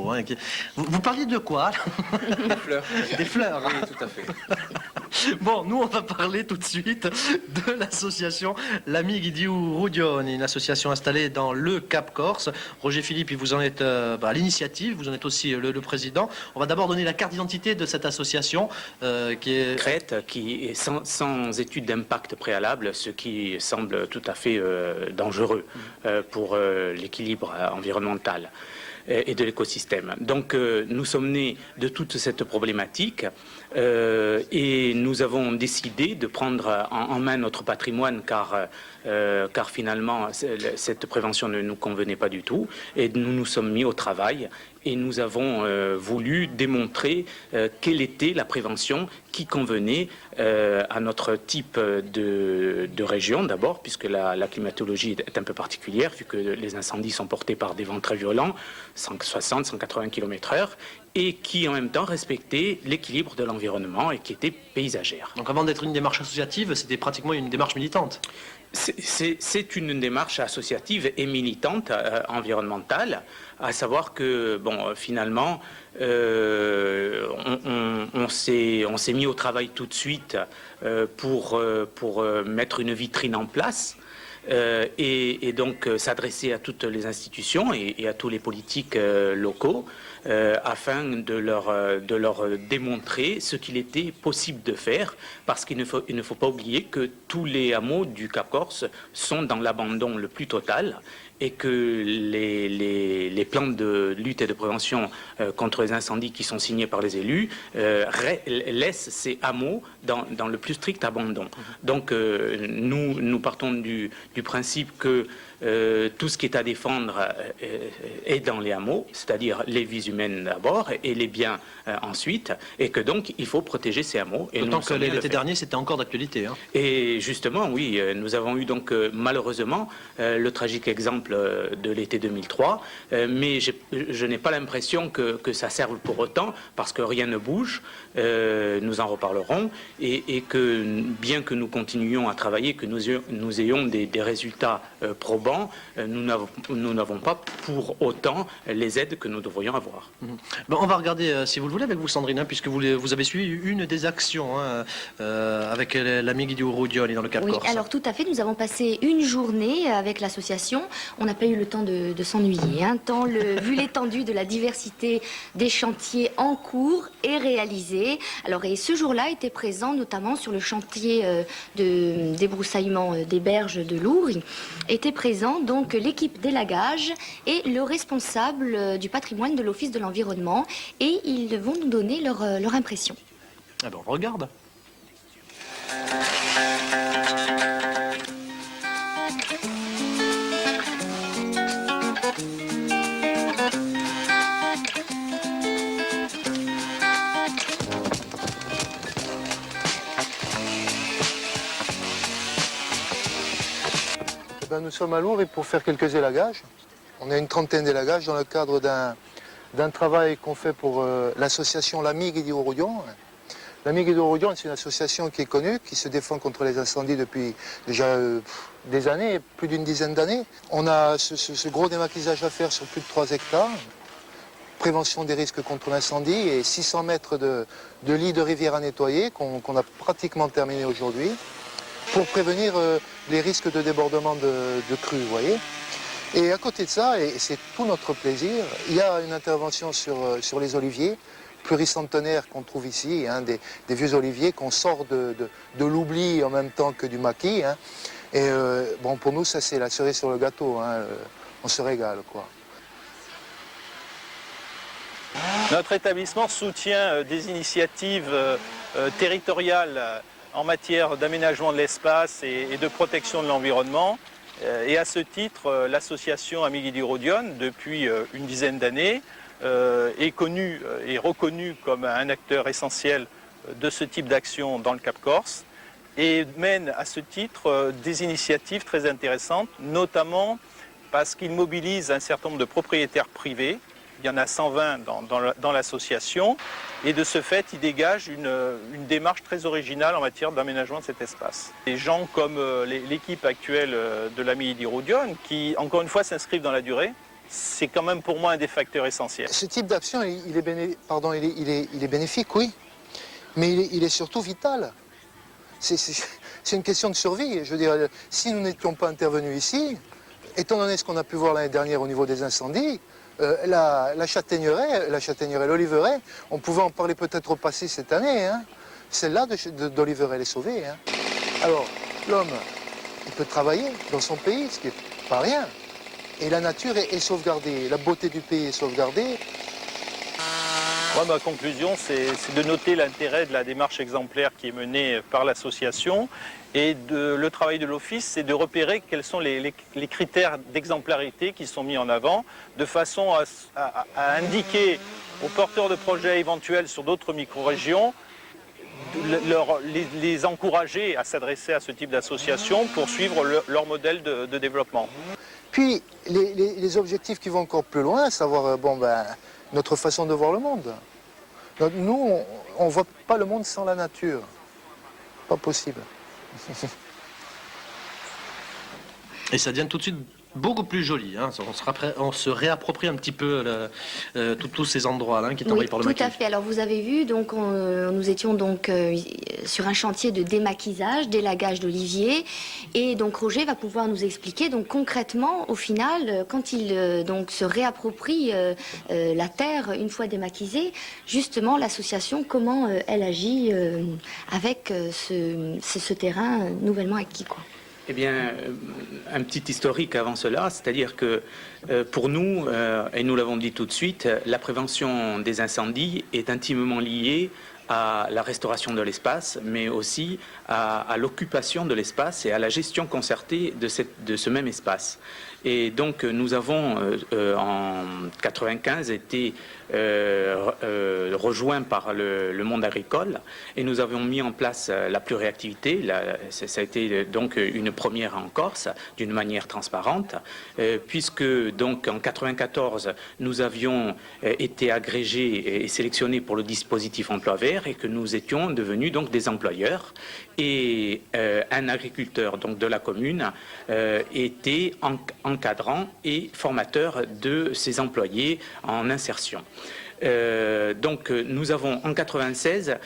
Hein, vous parliez de quoi? Des fleurs. Des fleurs. Oui, tout à fait. Bon, nous on va parler tout de suite de l'association l'Amiga di Rudioni, une association installée dans le Cap Corse. Roger Philippe, vous en êtes à l'initiative, vous en êtes aussi le président. On va d'abord donner la carte d'identité de cette association qui est... Crète, qui est sans étude d'impact préalable, ce qui semble tout à fait dangereux pour l'équilibre environnemental et de l'écosystème. Donc nous sommes nés de toute cette problématique et nous avons décidé de prendre en main notre patrimoine car finalement cette prévention ne nous convenait pas du tout et nous nous sommes mis au travail et nous avons voulu démontrer quelle était la prévention qui convenait à notre type de région d'abord, puisque la climatologie est un peu particulière, vu que les incendies sont portés par des vents très violents, 160-180 km/h, et qui en même temps respectait l'équilibre de l'environnement et qui était paysagère. Donc avant d'être une démarche associative, c'était pratiquement une démarche militante. C'est une démarche associative et militante environnementale, à savoir que bon, finalement, on s'est mis au travail tout de suite pour mettre une vitrine en place. Et donc s'adresser à toutes les institutions et à tous les politiques locaux afin de leur démontrer ce qu'il était possible de faire, parce qu'il ne faut pas oublier que tous les hameaux du Cap Corse sont dans l'abandon le plus total et que les plans de lutte et de prévention contre les incendies qui sont signés par les élus laissent ces hameaux dans le plus strict abandon. Donc nous partons du principe que tout ce qui est à défendre est dans les hameaux, c'est-à-dire les vies humaines d'abord et les biens ensuite, et que donc il faut protéger ces hameaux. D'autant que l'été dernier, c'était encore d'actualité. Hein. Et justement, oui, nous avons eu donc malheureusement le tragique exemple de l'été 2003, mais je n'ai pas l'impression que ça serve pour autant, parce que rien ne bouge, nous en reparlerons, et que bien que nous continuions à travailler, que nous ayons des résultats probants, nous n'avons pas pour autant les aides que nous devrions avoir. Bon, on va regarder, si vous le voulez, avec vous, Sandrine, hein, puisque vous avez suivi une des actions hein, avec l'Amiga di Rudioni dans le Cap Corse. Oui, alors tout à fait, nous avons passé une journée avec l'association. On n'a pas eu le temps de s'ennuyer, hein, tant vu l'étendue de la diversité des chantiers en cours et réalisés. Alors, et ce jour-là était présent notamment sur le chantier de débroussaillement des berges de Lourdes, était présent donc l'équipe d'élagage et le responsable du patrimoine de l'Office de l'environnement, et ils vont nous donner leur impression. Ah ben, on regarde. Nous sommes à Lourdes pour faire quelques élagages. On a une trentaine d'élagages dans le cadre d'un travail qu'on fait pour l'association l'Amiga di Rudioni. L'Amiga di Rudioni, c'est une association qui est connue, qui se défend contre les incendies depuis déjà des années, plus d'une dizaine d'années. On a ce gros démaquisage à faire sur plus de 3 hectares. Prévention des risques contre l'incendie et 600 mètres de lits de rivière à nettoyer qu'on a pratiquement terminé aujourd'hui, pour prévenir les risques de débordement de crues, vous voyez. Et à côté de ça, et c'est tout notre plaisir, il y a une intervention sur les oliviers pluricentenaires qu'on trouve ici, hein, des vieux oliviers qu'on sort de l'oubli en même temps que du maquis. Hein. Et bon, pour nous, ça c'est la cerise sur le gâteau, hein, on se régale, quoi. Notre établissement soutient des initiatives territoriales en matière d'aménagement de l'espace et de protection de l'environnement. Et à ce titre, l'association Amiga di Rudioni, depuis une dizaine d'années, est connue et reconnue comme un acteur essentiel de ce type d'action dans le Cap Corse et mène à ce titre des initiatives très intéressantes, notamment parce qu'il mobilise un certain nombre de propriétaires privés. Il y en a 120 dans l'association, et de ce fait, il dégage une démarche très originale en matière d'aménagement de cet espace. Des gens comme l'équipe actuelle de l'Amiga di Rudioni, qui, encore une fois, s'inscrivent dans la durée, c'est quand même pour moi un des facteurs essentiels. Ce type d'action, il est bénéfique, oui, mais il est surtout vital. C'est une question de survie. Je veux dire, si nous n'étions pas intervenus ici, étant donné ce qu'on a pu voir l'année dernière au niveau des incendies, la châtaigneraie, l'oliveraie, on pouvait en parler peut-être au passé cette année. Hein. Celle-là d'Oliveraie, elle est sauvée. Hein. Alors, l'homme, il peut travailler dans son pays, ce qui n'est pas rien. Et la nature est sauvegardée, la beauté du pays est sauvegardée. Moi, ma conclusion, c'est de noter l'intérêt de la démarche exemplaire qui est menée par l'association. Et le travail de l'Office, c'est de repérer quels sont les critères d'exemplarité qui sont mis en avant, de façon à indiquer aux porteurs de projets éventuels sur d'autres micro-régions, les encourager à s'adresser à ce type d'association pour suivre leur modèle de développement. Puis, les objectifs qui vont encore plus loin, à savoir notre façon de voir le monde. Donc, nous, on ne voit pas le monde sans la nature. Pas possible. Et ça devient tout de suite beaucoup plus joli. Hein. On se réapproprie un petit peu tous ces endroits là, qui est envoyé par le maquis. Tout à fait. Alors vous avez vu, donc nous étions donc sur un chantier de démaquisage, d'élagage d'oliviers, et donc Roger va pouvoir nous expliquer donc concrètement, au final, quand il donc se réapproprie la terre une fois démaquisée, justement l'association comment elle agit avec ce terrain nouvellement acquis, quoi. Eh bien, un petit historique avant cela, c'est-à-dire que pour nous, et nous l'avons dit tout de suite, la prévention des incendies est intimement liée à la restauration de l'espace, mais aussi à l'occupation de l'espace et à la gestion concertée de ce même espace. Et donc nous avons en 1995 été rejoints par le monde agricole et nous avons mis en place la pluriactivité. Ça a été donc une première en Corse d'une manière transparente, puisque donc en 1994 nous avions été agrégés et sélectionnés pour le dispositif emploi vert et que nous étions devenus donc des employeurs. Et un agriculteur donc de la commune était encadrant et formateur de ses employés en insertion. Donc nous avons en 1996,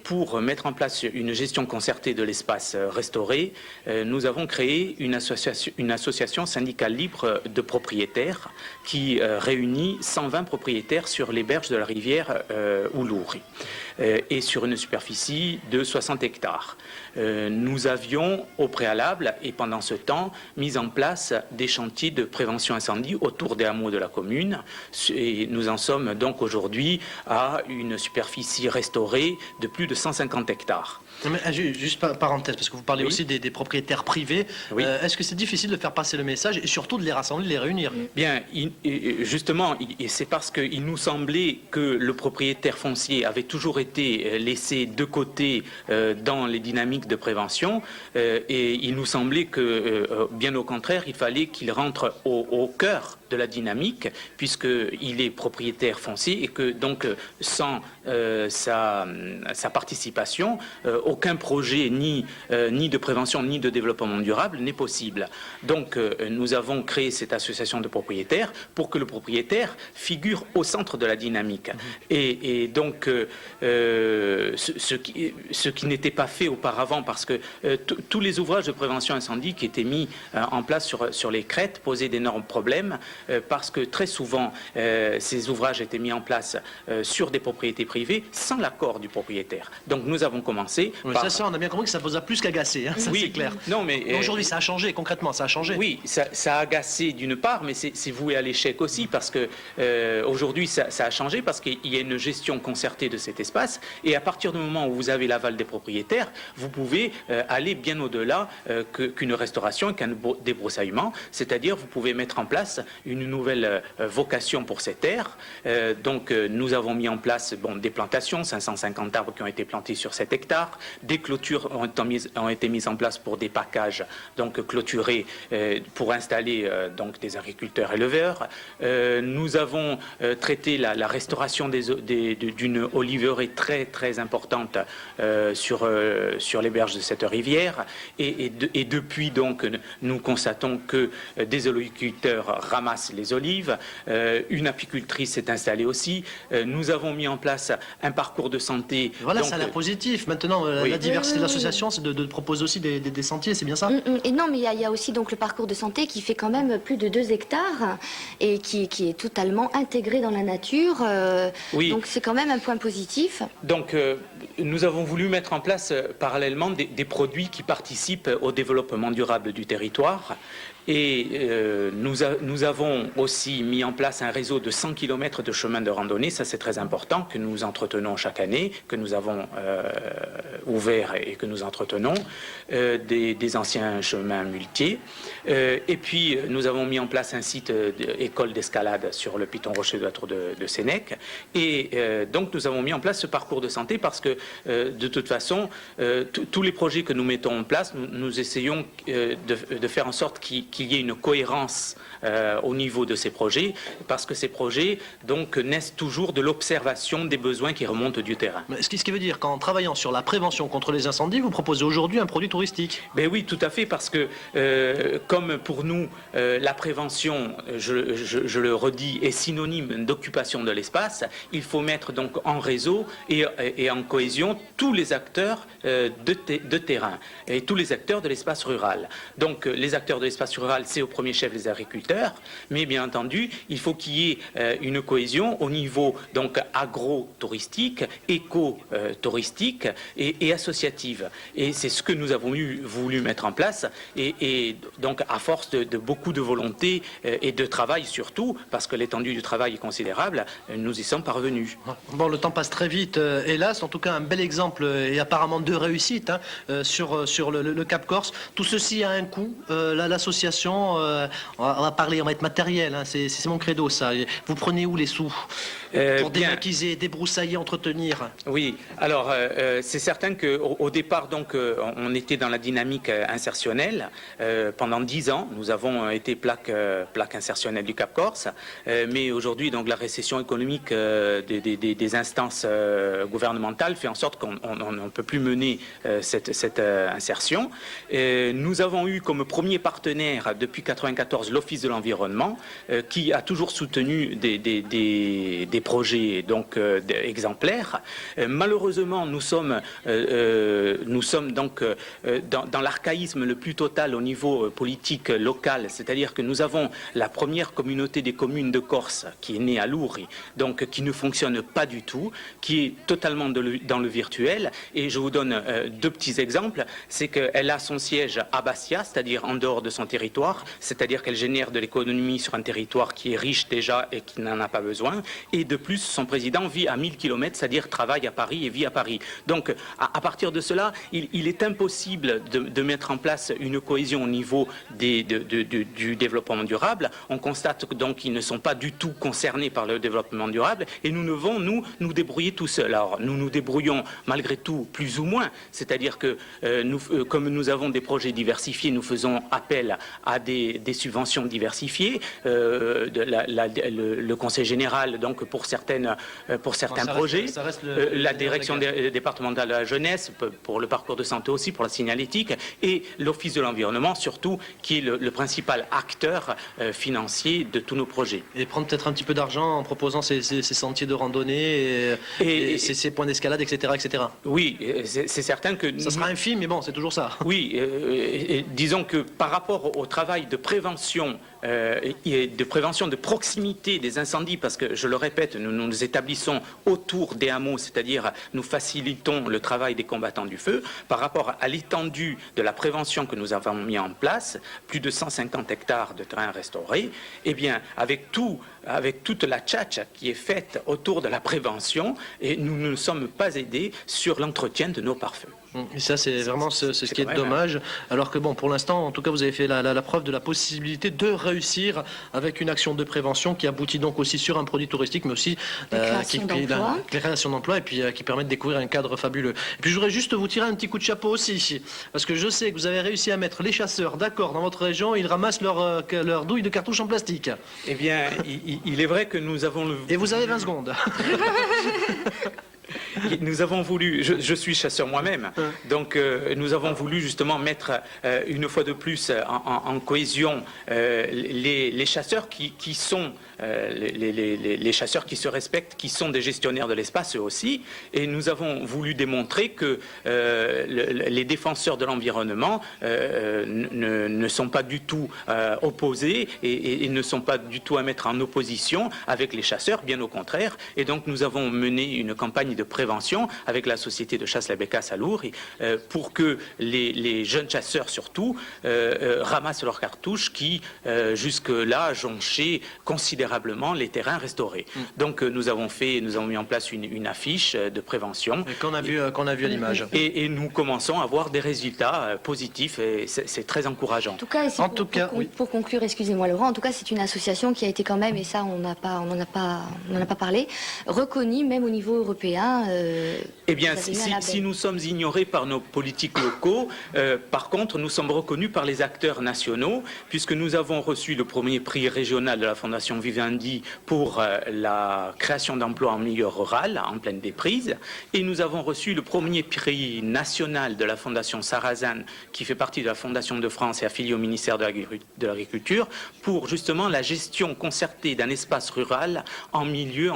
pour mettre en place une gestion concertée de l'espace restauré, nous avons créé une association syndicale libre de propriétaires qui réunit 120 propriétaires sur les berges de la rivière Oulouri et sur une superficie de 60 hectares. Nous avions au préalable et pendant ce temps mis en place des chantiers de prévention incendie autour des hameaux de la commune et nous en sommes donc aujourd'hui à une superficie restaurée de plus de 150 hectares. Mais, juste parenthèse, parce que vous parlez aussi des propriétaires privés. Oui. Est-ce que c'est difficile de faire passer le message et surtout de les rassembler, de les réunir? Bien, justement, c'est parce qu'il nous semblait que le propriétaire foncier avait toujours été laissé de côté dans les dynamiques de prévention et il nous semblait que, bien au contraire, il fallait qu'il rentre au cœur de la dynamique puisqu'il est propriétaire foncier et que donc sans sa participation, aucun projet ni de prévention ni de développement durable n'est possible. Donc nous avons créé cette association de propriétaires pour que le propriétaire figure au centre de la dynamique. Et donc ce qui n'était pas fait auparavant parce que tous les ouvrages de prévention incendie qui étaient mis en place sur les crêtes posaient d'énormes problèmes parce que très souvent ces ouvrages étaient mis en place sur des propriétés privées sans l'accord du propriétaire. Donc nous avons commencé par... Ça, on a bien compris que ça vous a plus qu'agacé, hein, ça oui, c'est clair. Non, mais aujourd'hui ça a changé, concrètement ça a changé. Oui, ça a agacé d'une part, mais c'est voué à l'échec aussi parce que aujourd'hui ça a changé parce qu'il y a une gestion concertée de cet espace et à partir du moment où vous avez l'aval des propriétaires, vous pouvez aller bien au-delà qu'une restauration et qu'un débroussaillement, c'est-à-dire vous pouvez mettre en place une nouvelle vocation pour ces terres. Donc nous avons mis en place des plantations, 550 arbres qui ont été plantés sur 7 hectares, des clôtures ont été mises en place pour des packages donc clôturés pour installer donc des agriculteurs éleveurs. Nous avons traité la restauration d'une oliveraie très très importante sur les berges de cette rivière et depuis donc nous constatons que des agriculteurs ramassent ramasse les olives. Une apicultrice s'est installée aussi. Nous avons mis en place un parcours de santé. Voilà, Donc, ça a l'air positif. Maintenant, oui. la diversité de Oui. l'association, c'est de proposer aussi des sentiers, c'est bien ça? Et non, mais il y a aussi donc le parcours de santé qui fait quand même plus de 2 hectares et qui est totalement intégré dans la nature. Oui. Donc c'est quand même un point positif. Donc, nous avons voulu mettre en place parallèlement des produits qui participent au développement durable du territoire. Et nous avons aussi mis en place un réseau de 100 km de chemins de randonnée, ça c'est très important, que nous entretenons chaque année, que nous avons ouvert et que nous entretenons, des anciens chemins muletiers. Et puis nous avons mis en place un site école d'escalade sur le piton rocheux de la tour de Sénèque. Et donc nous avons mis en place ce parcours de santé parce que de toute façon, tous les projets que nous mettons en place, nous essayons de faire en sorte qu'il y ait une cohérence au niveau de ces projets, parce que ces projets donc naissent toujours de l'observation des besoins qui remontent du terrain. Ce qui veut dire qu'en travaillant sur la prévention contre les incendies, vous proposez aujourd'hui un produit touristique? Ben oui, tout à fait, parce que comme pour nous, la prévention, je le redis, est synonyme d'occupation de l'espace, il faut mettre donc en réseau et en cohésion tous les acteurs de terrain et tous les acteurs de l'espace rural. Donc les acteurs de l'espace rural, c'est au premier chef les agriculteurs, mais bien entendu, il faut qu'il y ait une cohésion au niveau donc agro-touristique, éco-touristique et associative. Et c'est ce que nous avons voulu mettre en place et donc à force de beaucoup de volonté et de travail surtout, parce que l'étendue du travail est considérable, nous y sommes parvenus. Bon, le temps passe très vite, hélas. En tout cas, un bel exemple et apparemment de réussite sur le Cap Corse. Tout ceci a un coût. L'association, on va être matériel, c'est mon credo ça. Vous prenez où les sous pour démaquiser, débroussailler, entretenir? Oui, alors c'est certain qu'au départ, donc, on était dans la dynamique insertionnelle. Pendant 10 ans, nous avons été plaque insertionnelle du Cap Corse. Mais aujourd'hui, donc, la récession économique des instances gouvernementales fait en sorte qu'on ne peut plus mener cette insertion. Nous avons eu comme premier partenaire depuis 1994 l'Office de l'environnement qui a toujours soutenu des projets donc exemplaires. Malheureusement, nous sommes donc dans l'archaïsme le plus total au niveau politique local, c'est-à-dire que nous avons la première communauté des communes de Corse qui est née à Lourdes, donc qui ne fonctionne pas du tout, qui est totalement dans le virtuel. Et je vous donne 2 petits exemples. C'est qu'elle a son siège à Bastia, c'est-à-dire en dehors de son territoire, c'est-à-dire qu'elle génère de l'économie sur un territoire qui est riche déjà et qui n'en a pas besoin. Et de plus, son président vit à 1000 km, c'est-à-dire travaille à Paris et vit à Paris. Donc, à partir de cela, il est impossible de mettre en place une cohésion au niveau du développement durable. On constate donc qu'ils ne sont pas du tout concernés par le développement durable et nous devons, nous débrouiller tout seuls. Alors, nous nous débrouillons malgré tout plus ou moins, c'est-à-dire que comme nous avons des projets diversifiés, nous faisons appel à des subventions diversifiées. Le Conseil général, donc pour certains projets, la direction départementale de la jeunesse, pour le parcours de santé aussi, pour la signalétique, et l'Office de l'environnement surtout, qui est le principal acteur financier de tous nos projets. Et prendre peut-être un petit peu d'argent en proposant ces sentiers de randonnée et ces points d'escalade, etc., etc. Oui, c'est certain que... Ça sera infime, mais bon, c'est toujours ça. Oui, disons que par rapport au travail de prévention de proximité des incendies, parce que, je le répète, nous nous établissons autour des hameaux, c'est-à-dire nous facilitons le travail des combattants du feu, par rapport à l'étendue de la prévention que nous avons mis en place, plus de 150 hectares de terrain restaurés, eh bien, avec toute la tchatcha qui est faite autour de la prévention, et nous ne sommes pas aidés sur l'entretien de nos pare-feux. Et ça, c'est vraiment ce qui est dommage. Alors que bon, pour l'instant, en tout cas, vous avez fait la preuve de la possibilité de réussir avec une action de prévention qui aboutit donc aussi sur un produit touristique, mais aussi création d'emplois et puis qui permet de découvrir un cadre fabuleux. Et puis, je voudrais juste vous tirer un petit coup de chapeau aussi, parce que je sais que vous avez réussi à mettre les chasseurs d'accord dans votre région, ils ramassent leur douille de cartouches en plastique. Eh bien, il est vrai que nous avons le... Et vous avez 20 secondes. Nous avons voulu, je suis chasseur moi-même, donc nous avons voulu justement mettre une fois de plus en cohésion les chasseurs qui sont les chasseurs qui se respectent, qui sont des gestionnaires de l'espace eux aussi, et nous avons voulu démontrer que les défenseurs de l'environnement ne sont pas du tout opposés et ne sont pas du tout à mettre en opposition avec les chasseurs, bien au contraire. Et donc nous avons mené une campagne de prévention avec la société de chasse La Bécasse à Lourdes pour que les jeunes chasseurs surtout ramassent leurs cartouches qui jusque-là jonchaient considérablement les terrains restaurés. Donc nous avons mis en place une affiche de prévention. Et qu'on a vu à l'image. Et nous commençons à avoir des résultats positifs et c'est très encourageant. En tout cas, pour conclure, excusez-moi Laurent, en tout cas c'est une association qui a été quand même, et ça on n'en a pas parlé, reconnue même au niveau européen. Eh bien, si nous sommes ignorés par nos politiques locaux, par contre nous sommes reconnus par les acteurs nationaux, puisque nous avons reçu le premier prix régional de la Fondation Vivendi pour la création d'emplois en milieu rural, en pleine déprise, et nous avons reçu le premier prix national de la Fondation Sarrazin, qui fait partie de la Fondation de France et affiliée au ministère de l'Agriculture, pour justement la gestion concertée d'un espace rural en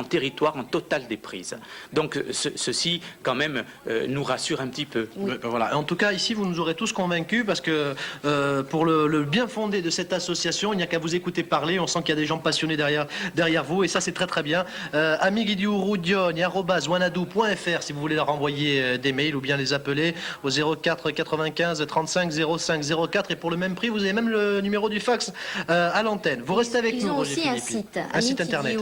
territoire en totale déprise. Donc ceci, quand même, nous rassure un petit peu. Oui. Voilà. En tout cas, ici, vous nous aurez tous convaincus, parce que pour le bien fondé de cette association, il n'y a qu'à vous écouter parler. On sent qu'il y a des gens passionnés derrière vous, et ça, c'est très très bien. amigidiurudioni@wanadoo.fr si vous voulez leur envoyer des mails ou bien les appeler au 04 95 35 05 04, et pour le même prix, vous avez même le numéro du fax à l'antenne. Vous restez avec nous. Ils ont aussi un site internet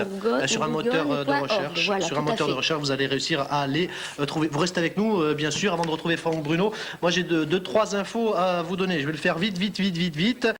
sur un moteur de recherche. Voilà, sur un moteur de recherche, vous allez réussir à les trouver. Vous restez avec nous, bien sûr, avant de retrouver Franck Bruno. Moi, j'ai deux, trois infos à vous donner. Je vais le faire vite.